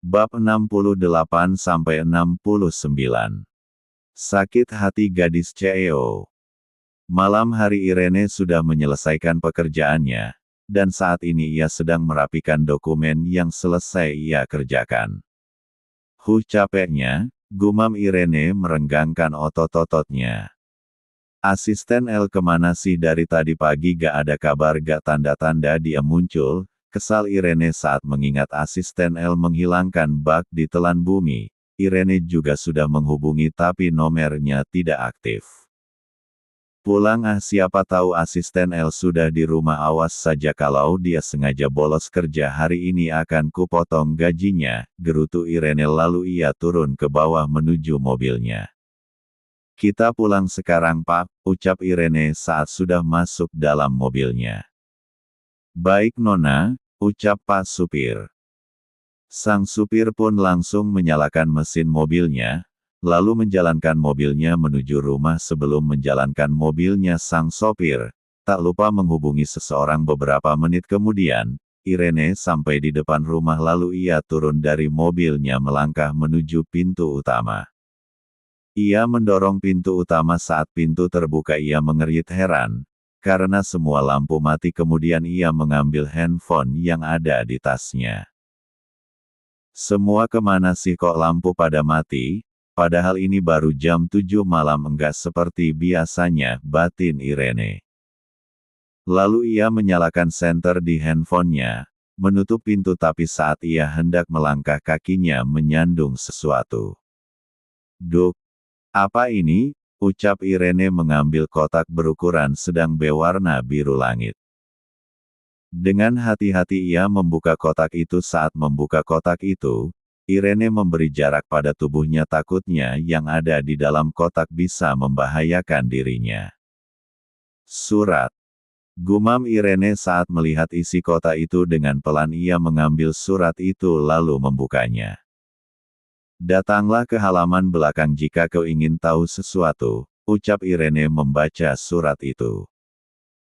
Bab 68-69. Sakit hati gadis CEO. Malam hari Irene sudah menyelesaikan pekerjaannya, dan saat ini ia sedang merapikan dokumen yang selesai ia kerjakan. Capeknya, gumam Irene merenggangkan otot-ototnya. Asisten El kemana sih dari tadi pagi gak ada kabar gak tanda-tanda dia muncul, kesal Irene saat mengingat asisten El menghilangkan bug di telan bumi. Irene juga sudah menghubungi tapi nomornya tidak aktif. Pulang siapa tahu asisten El sudah di rumah, awas saja kalau dia sengaja bolos kerja hari ini akan kupotong gajinya, gerutu Irene lalu ia turun ke bawah menuju mobilnya. Kita pulang sekarang Pak, ucap Irene saat sudah masuk dalam mobilnya. Baik Nona, ucap Pak Supir. Sang supir pun langsung menyalakan mesin mobilnya, lalu menjalankan mobilnya menuju rumah. Sebelum menjalankan mobilnya sang sopir, tak lupa menghubungi seseorang. Beberapa menit kemudian, Irene sampai di depan rumah lalu ia turun dari mobilnya melangkah menuju pintu utama. Ia mendorong pintu utama saat pintu terbuka ia mengerit heran, karena semua lampu mati. Kemudian ia mengambil handphone yang ada di tasnya. Semua kemana sih kok lampu pada mati, padahal ini baru jam 7 malam. Enggak seperti biasanya, batin Irene. Lalu ia menyalakan senter di handphonenya, menutup pintu tapi saat ia hendak melangkah kakinya menyandung sesuatu. Duk, apa ini? Ucap Irene mengambil kotak berukuran sedang berwarna biru langit. Dengan hati-hati ia membuka kotak itu. Saat membuka kotak itu, Irene memberi jarak pada tubuhnya, takutnya yang ada di dalam kotak bisa membahayakan dirinya. Surat. Gumam Irene saat melihat isi kotak itu. Dengan pelan ia mengambil surat itu lalu membukanya. Datanglah ke halaman belakang jika kau ingin tahu sesuatu, ucap Irene membaca surat itu.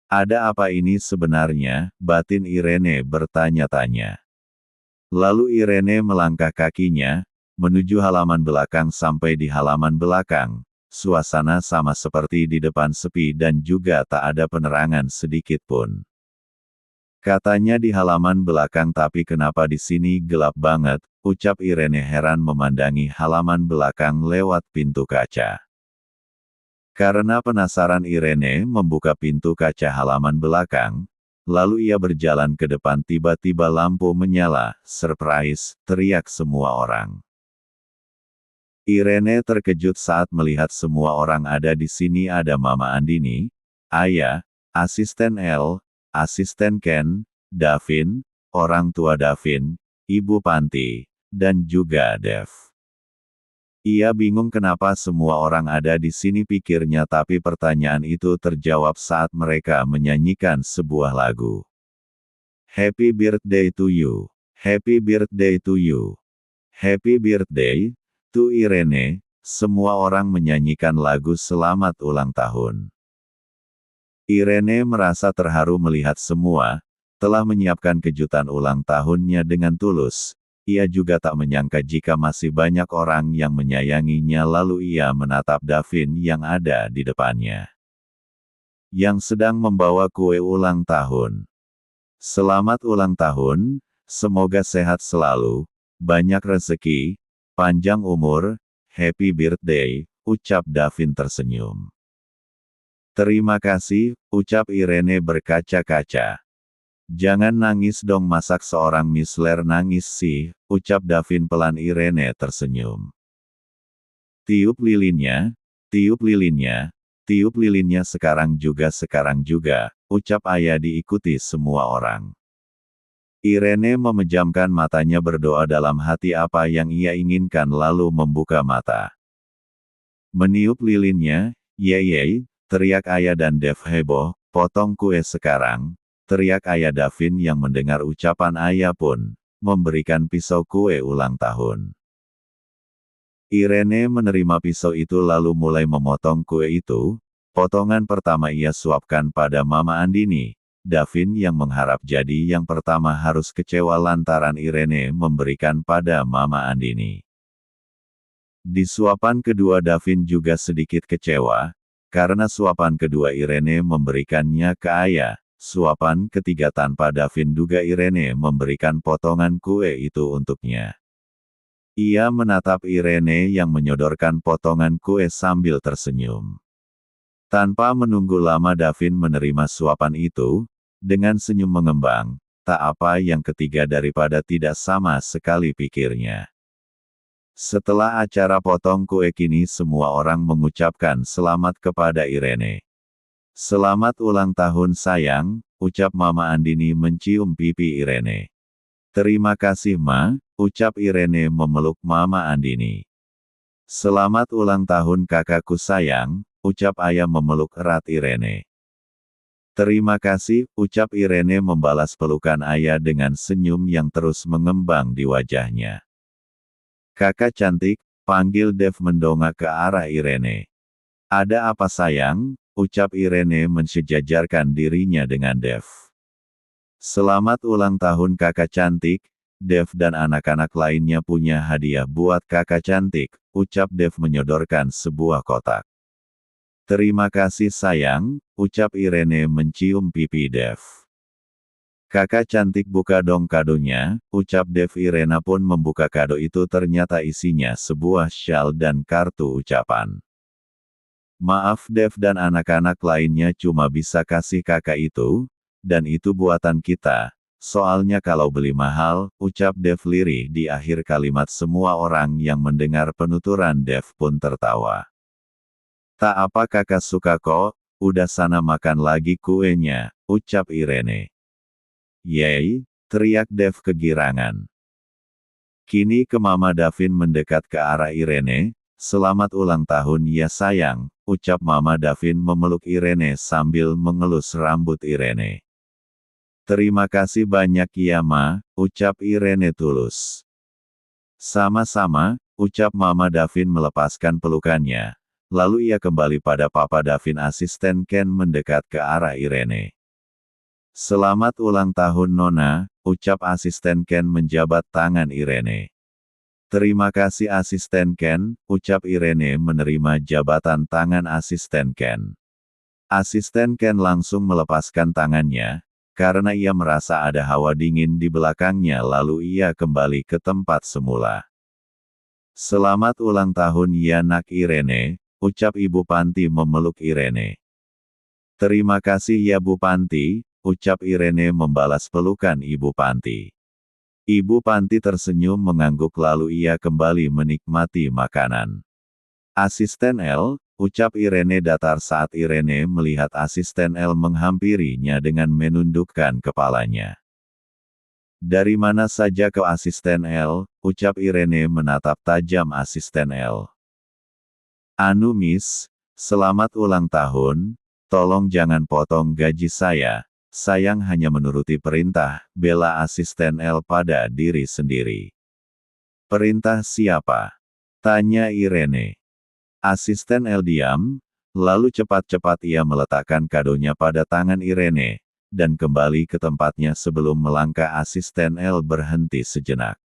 Ada apa ini sebenarnya? Batin Irene bertanya-tanya. Lalu Irene melangkah kakinya, menuju halaman belakang. Sampai di halaman belakang, suasana sama seperti di depan, sepi dan juga tak ada penerangan sedikit pun. Katanya di halaman belakang, tapi kenapa di sini gelap banget, ucap Irene heran memandangi halaman belakang lewat pintu kaca. Karena penasaran Irene membuka pintu kaca halaman belakang, lalu ia berjalan ke depan. Tiba-tiba lampu menyala, surprise, teriak semua orang. Irene terkejut saat melihat semua orang ada di sini. Ada Mama Andini, Ayah, asisten El, asisten Ken, Davin, orang tua Davin, Ibu Panti, dan juga Dev. Ia bingung kenapa semua orang ada di sini, pikirnya, tapi pertanyaan itu terjawab saat mereka menyanyikan sebuah lagu. Happy birthday to you. Happy birthday to you. Happy birthday to Irene. Semua orang menyanyikan lagu selamat ulang tahun. Irene merasa terharu melihat semua telah menyiapkan kejutan ulang tahunnya dengan tulus. Ia juga tak menyangka jika masih banyak orang yang menyayanginya. Lalu ia menatap Davin yang ada di depannya, yang sedang membawa kue ulang tahun. Selamat ulang tahun, semoga sehat selalu, banyak rezeki, panjang umur, happy birthday, ucap Davin tersenyum. Terima kasih, ucap Irene berkaca-kaca. Jangan nangis dong, masak seorang misler nangis sih, ucap Davin pelan. Irene tersenyum. Tiup lilinnya, tiup lilinnya, tiup lilinnya sekarang juga, ucap Ayah diikuti semua orang. Irene memejamkan matanya berdoa dalam hati apa yang ia inginkan lalu membuka mata. Meniup lilinnya, yey, teriak Ayah dan Dev heboh, potong kue sekarang. Teriak Ayah. Davin yang mendengar ucapan Ayah pun memberikan pisau kue ulang tahun. Irene menerima pisau itu lalu mulai memotong kue itu. Potongan pertama ia suapkan pada Mama Andini, Davin yang mengharap jadi yang pertama harus kecewa lantaran Irene memberikan pada Mama Andini. Di suapan kedua Davin juga sedikit kecewa, karena suapan kedua Irene memberikannya ke ayah. Suapan ketiga tanpa Davin duga Irene memberikan potongan kue itu untuknya. Ia menatap Irene yang menyodorkan potongan kue sambil tersenyum. Tanpa menunggu lama Davin menerima suapan itu, dengan senyum mengembang, tak apa yang ketiga daripada tidak sama sekali pikirnya. Setelah acara potong kue kini semua orang mengucapkan selamat kepada Irene. Selamat ulang tahun sayang, ucap Mama Andini mencium pipi Irene. Terima kasih Ma, ucap Irene memeluk Mama Andini. Selamat ulang tahun kakakku sayang, ucap ayah memeluk erat Irene. Terima kasih, ucap Irene membalas pelukan ayah dengan senyum yang terus mengembang di wajahnya. Kakak cantik, panggil Dev mendongak ke arah Irene. Ada apa sayang? Ucap Irene mensejajarkan dirinya dengan Dev. Selamat ulang tahun kakak cantik, Dev dan anak-anak lainnya punya hadiah buat kakak cantik, ucap Dev menyodorkan sebuah kotak. Terima kasih sayang, ucap Irene mencium pipi Dev. Kakak cantik buka dong kadonya, ucap Dev. Irena pun membuka kado itu ternyata isinya sebuah syal dan kartu ucapan. Maaf Dev dan anak-anak lainnya cuma bisa kasih kakak itu, dan itu buatan kita, soalnya kalau beli mahal, ucap Dev lirih di akhir kalimat. Semua orang yang mendengar penuturan Dev pun tertawa. Tak apa kakak suka kok, udah sana makan lagi kuenya, ucap Irene. Yeay, teriak Dev kegirangan. Kini ke Mama Davin mendekat ke arah Irene, selamat ulang tahun ya sayang, ucap Mama Davin memeluk Irene sambil mengelus rambut Irene. Terima kasih banyak ya Ma, ucap Irene tulus. Sama-sama, ucap Mama Davin melepaskan pelukannya, lalu ia kembali pada Papa Davin. Asisten Ken mendekat ke arah Irene. Selamat ulang tahun Nona, ucap asisten Ken menjabat tangan Irene. Terima kasih asisten Ken, ucap Irene menerima jabatan tangan asisten Ken. Asisten Ken langsung melepaskan tangannya, karena ia merasa ada hawa dingin di belakangnya lalu ia kembali ke tempat semula. Selamat ulang tahun ya nak Irene, ucap Ibu Panti memeluk Irene. Terima kasih ya Bu Panti, ucap Irene membalas pelukan Ibu Panti. Ibu Panti tersenyum mengangguk lalu ia kembali menikmati makanan. Asisten L, ucap Irene datar saat Irene melihat asisten L menghampirinya dengan menundukkan kepalanya. Dari mana saja kau asisten L, ucap Irene menatap tajam asisten L. Anu Miss, selamat ulang tahun, tolong jangan potong gaji saya hanya menuruti perintah, bela asisten L pada diri sendiri. Perintah siapa? Tanya Irene. Asisten L diam, lalu cepat-cepat ia meletakkan kadonya pada tangan Irene, dan kembali ke tempatnya sebelum melangkah. Asisten L berhenti sejenak.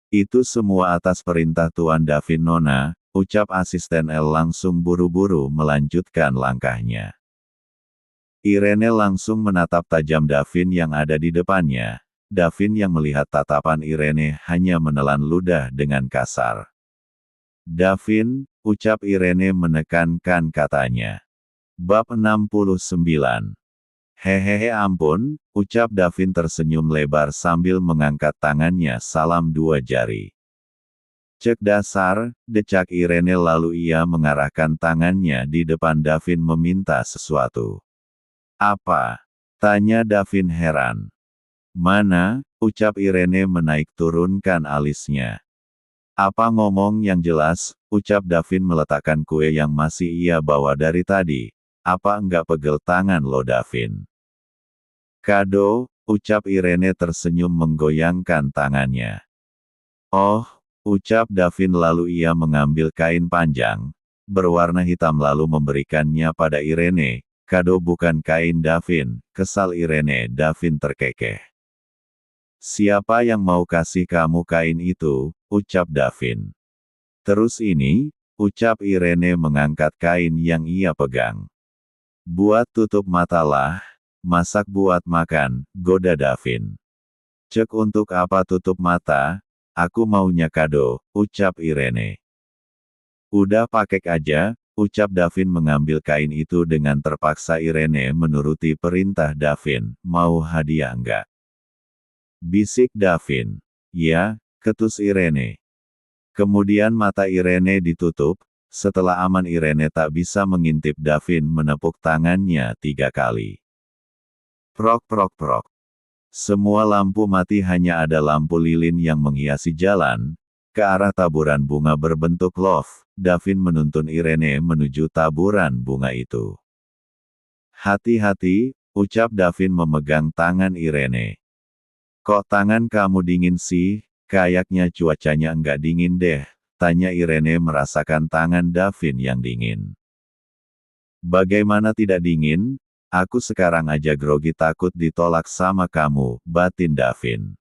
Itu semua atas perintah Tuan Davin Nona, ucap asisten L langsung buru-buru melanjutkan langkahnya. Irene langsung menatap tajam Davin yang ada di depannya. Davin yang melihat tatapan Irene hanya menelan ludah dengan kasar. Davin, ucap Irene menekankan katanya. Bab 69. Hehehe ampun, ucap Davin tersenyum lebar sambil mengangkat tangannya salam dua jari. Cek dasar, decak Irene lalu ia mengarahkan tangannya di depan Davin meminta sesuatu. Apa? Tanya Davin heran. Mana? Ucap Irene menaik turunkan alisnya. Apa ngomong yang jelas, ucap Davin meletakkan kue yang masih ia bawa dari tadi. Apa enggak pegel tangan lo Davin? Kado, ucap Irene tersenyum menggoyangkan tangannya. Oh, ucap Davin lalu ia mengambil kain panjang, berwarna hitam lalu memberikannya pada Irene. kado bukan kain Davin, kesal Irene. Davin terkekeh. Siapa yang mau kasih kamu kain itu, ucap Davin. Terus ini, ucap Irene mengangkat kain yang ia pegang. Buat tutup mata lah, masak buat makan, goda Davin. Cek untuk apa tutup mata, aku maunya kado, ucap Irene. Udah pakai aja, ucap Davin mengambil kain itu dengan terpaksa. Irene menuruti perintah Davin, mau hadiah enggak? Bisik Davin. Ya, ketus Irene. Kemudian mata Irene ditutup, setelah aman Irene tak bisa mengintip. Davin menepuk tangannya 3 kali. Prok prok prok. Semua lampu mati, hanya ada lampu lilin yang menghiasi jalan, ke arah taburan bunga berbentuk love. Davin menuntun Irene menuju taburan bunga itu. Hati-hati, ucap Davin memegang tangan Irene. Kok tangan kamu dingin sih? Kayaknya cuacanya enggak dingin deh, tanya Irene merasakan tangan Davin yang dingin. Bagaimana tidak dingin? Aku sekarang aja grogi takut ditolak sama kamu, batin Davin.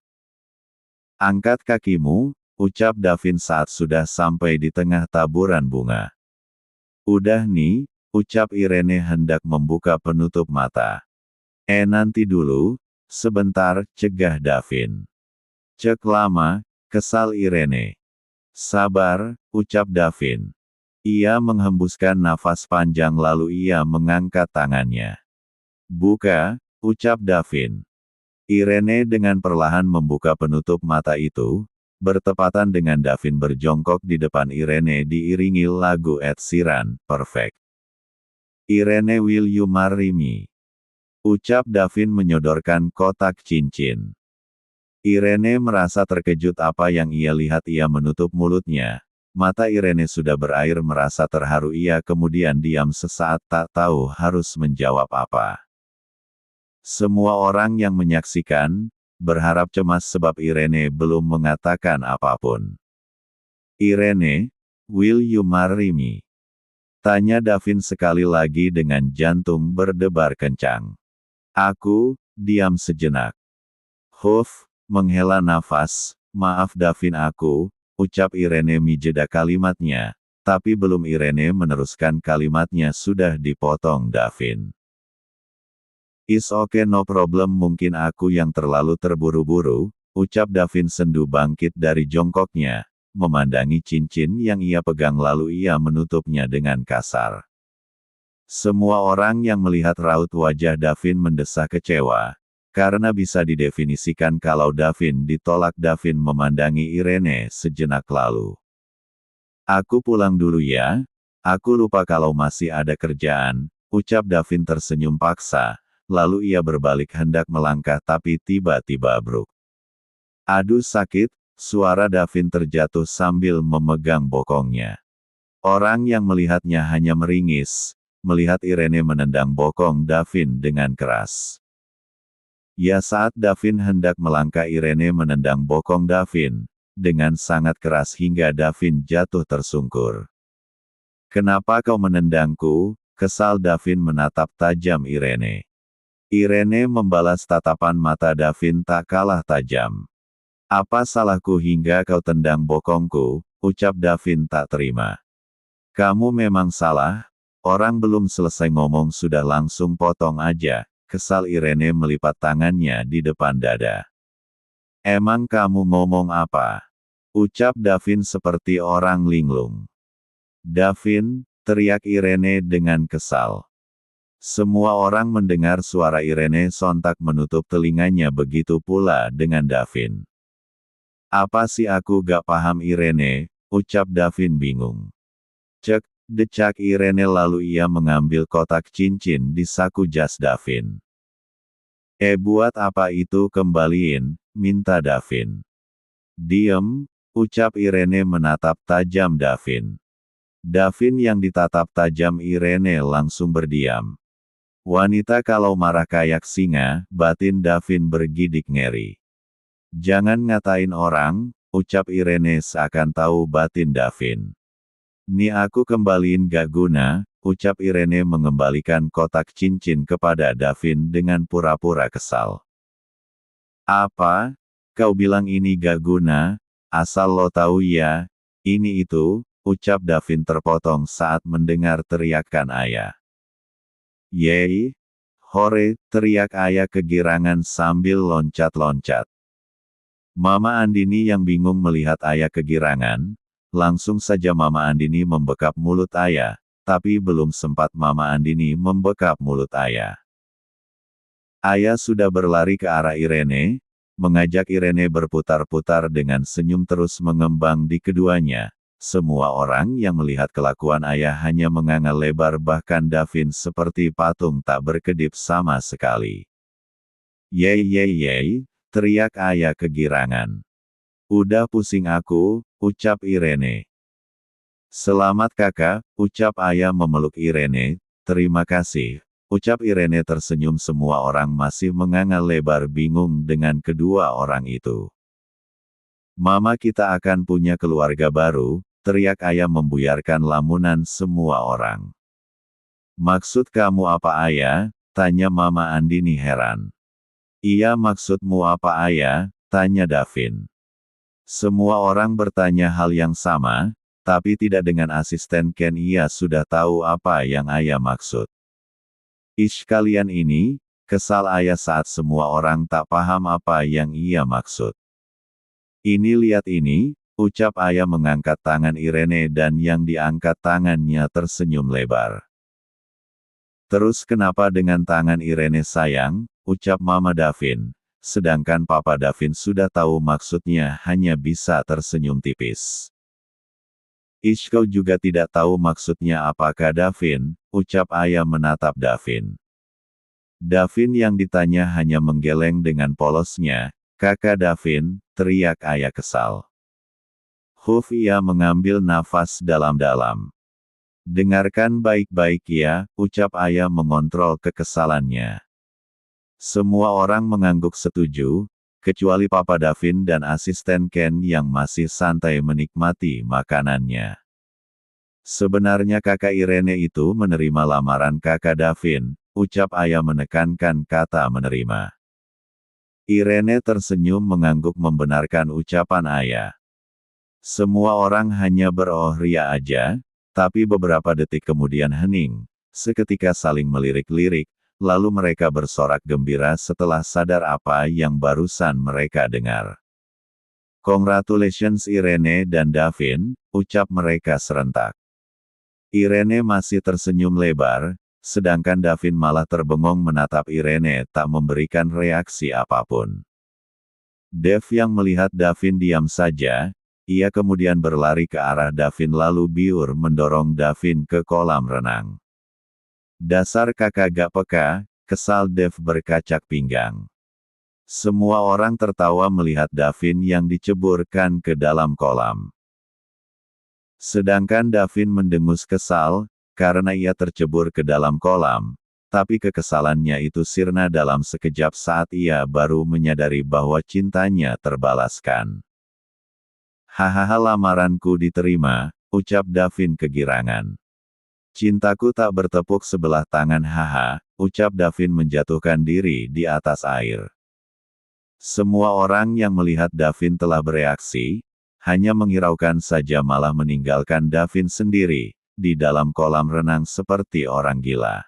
Angkat kakimu, ucap Davin saat sudah sampai di tengah taburan bunga. Udah nih, ucap Irene hendak membuka penutup mata. Nanti dulu, sebentar, cegah Davin. Cek lama, kesal Irene. Sabar, ucap Davin. Ia menghembuskan nafas panjang lalu ia mengangkat tangannya. Buka, ucap Davin. Irene dengan perlahan membuka penutup mata itu, bertepatan dengan Davin berjongkok di depan Irene diiringi lagu Ed Sheeran, Perfect. Irene, will you marry me? Ucap Davin menyodorkan kotak cincin. Irene merasa terkejut apa yang ia lihat. Ia menutup mulutnya. Mata Irene sudah berair, merasa terharu. Ia kemudian diam sesaat, tak tahu harus menjawab apa. Semua orang yang menyaksikan berharap cemas sebab Irene belum mengatakan apapun. Irene, will you marry me? Tanya Davin sekali lagi dengan jantung berdebar kencang. Aku, diam sejenak. Huff, menghela nafas, maaf Davin, aku, ucap Irene menjeda kalimatnya, tapi belum Irene meneruskan kalimatnya sudah dipotong Davin. Is okay, no problem, mungkin aku yang terlalu terburu-buru, ucap Davin sendu bangkit dari jongkoknya, memandangi cincin yang ia pegang lalu ia menutupnya dengan kasar. Semua orang yang melihat raut wajah Davin mendesah kecewa, karena bisa didefinisikan kalau Davin ditolak. Davin memandangi Irene sejenak lalu. Aku pulang dulu ya, aku lupa kalau masih ada kerjaan, ucap Davin tersenyum paksa. Lalu ia berbalik hendak melangkah tapi tiba-tiba bruk. Aduh sakit, suara Davin terjatuh sambil memegang bokongnya. Orang yang melihatnya hanya meringis, melihat Irene menendang bokong Davin dengan keras. Ya, saat Davin hendak melangkah Irene menendang bokong Davin, dengan sangat keras hingga Davin jatuh tersungkur. Kenapa kau menendangku? Kesal Davin menatap tajam Irene. Irene membalas tatapan mata Davin tak kalah tajam. Apa salahku hingga kau tendang bokongku, ucap Davin tak terima. Kamu memang salah, orang belum selesai ngomong sudah langsung potong aja, kesal Irene melipat tangannya di depan dada. Emang kamu ngomong apa? Ucap Davin seperti orang linglung. Davin, teriak Irene dengan kesal. Semua orang mendengar suara Irene sontak menutup telinganya, begitu pula dengan Davin. Apa sih, aku gak paham Irene, ucap Davin bingung. Cek, decak Irene lalu ia mengambil kotak cincin di saku jas Davin. Buat apa itu? Kembaliin, minta Davin. Diem, ucap Irene menatap tajam Davin. Davin yang ditatap tajam Irene langsung berdiam. Wanita kalau marah kayak singa, batin Davin bergidik ngeri. Jangan ngatain orang, ucap Irene seakan tahu batin Davin. Nih aku kembaliin gak guna, ucap Irene mengembalikan kotak cincin kepada Davin dengan pura-pura kesal. Apa? Kau bilang ini gak guna? Asal lo tahu ya, ini itu, ucap Davin terpotong saat mendengar teriakan ayah. Yeay! Hore! Teriak ayah kegirangan sambil loncat-loncat. Mama Andini yang bingung melihat ayah kegirangan, langsung saja Mama Andini membekap mulut ayah, tapi belum sempat Mama Andini membekap mulut ayah. Ayah sudah berlari ke arah Irene, mengajak Irene berputar-putar dengan senyum terus mengembang di keduanya. Semua orang yang melihat kelakuan ayah hanya menganga lebar, bahkan Davin seperti patung tak berkedip sama sekali. Yeay yeay yeay, teriak ayah kegirangan. Udah pusing aku, ucap Irene. Selamat kakak, ucap ayah memeluk Irene. Terima kasih, ucap Irene tersenyum. Semua orang masih menganga lebar bingung dengan kedua orang itu. Mama, kita akan punya keluarga baru, teriak ayah membuyarkan lamunan semua orang. Maksud kamu apa ayah? Tanya Mama Andini heran. Iya, maksudmu apa ayah? Tanya Davin. Semua orang bertanya hal yang sama, tapi tidak dengan asisten Ken. Ia sudah tahu apa yang ayah maksud. Ish, kalian ini, kesal ayah saat semua orang tak paham apa yang ia maksud. Ini lihat ini, ucap ayah mengangkat tangan Irene dan yang diangkat tangannya tersenyum lebar. Terus kenapa dengan tangan Irene sayang, ucap Mama Davin. Sedangkan Papa Davin sudah tahu maksudnya, hanya bisa tersenyum tipis. Ish, kau juga tidak tahu maksudnya apakah Davin, ucap ayah menatap Davin. Davin yang ditanya hanya menggeleng dengan polosnya. Kakak Davin, teriak ayah kesal. Huf, ia mengambil nafas dalam-dalam. Dengarkan baik-baik ya, ucap ayah mengontrol kekesalannya. Semua orang mengangguk setuju, kecuali Papa Davin dan asisten Ken yang masih santai menikmati makanannya. Sebenarnya kakak Irene itu menerima lamaran kakak Davin, ucap ayah menekankan kata menerima. Irene tersenyum mengangguk membenarkan ucapan ayah. Semua orang hanya beroh ria aja, tapi beberapa detik kemudian hening, seketika saling melirik-lirik. Lalu mereka bersorak gembira setelah sadar apa yang barusan mereka dengar. Congratulations Irene dan Davin, ucap mereka serentak. Irene masih tersenyum lebar, sedangkan Davin malah terbengong menatap Irene tak memberikan reaksi apapun. Dev yang melihat Davin diam saja, ia kemudian berlari ke arah Davin lalu biur mendorong Davin ke kolam renang. Dasar kakak gak peka, kesal Dev berkacak pinggang. Semua orang tertawa melihat Davin yang diceburkan ke dalam kolam. Sedangkan Davin mendengus kesal, karena ia tercebur ke dalam kolam, tapi kekesalannya itu sirna dalam sekejap saat ia baru menyadari bahwa cintanya terbalaskan. Hahaha, lamaranku diterima, ucap Davin kegirangan. Cintaku tak bertepuk sebelah tangan, haha, ucap Davin menjatuhkan diri di atas air. Semua orang yang melihat Davin telah bereaksi, hanya menghiraukan saja malah meninggalkan Davin sendiri, di dalam kolam renang seperti orang gila.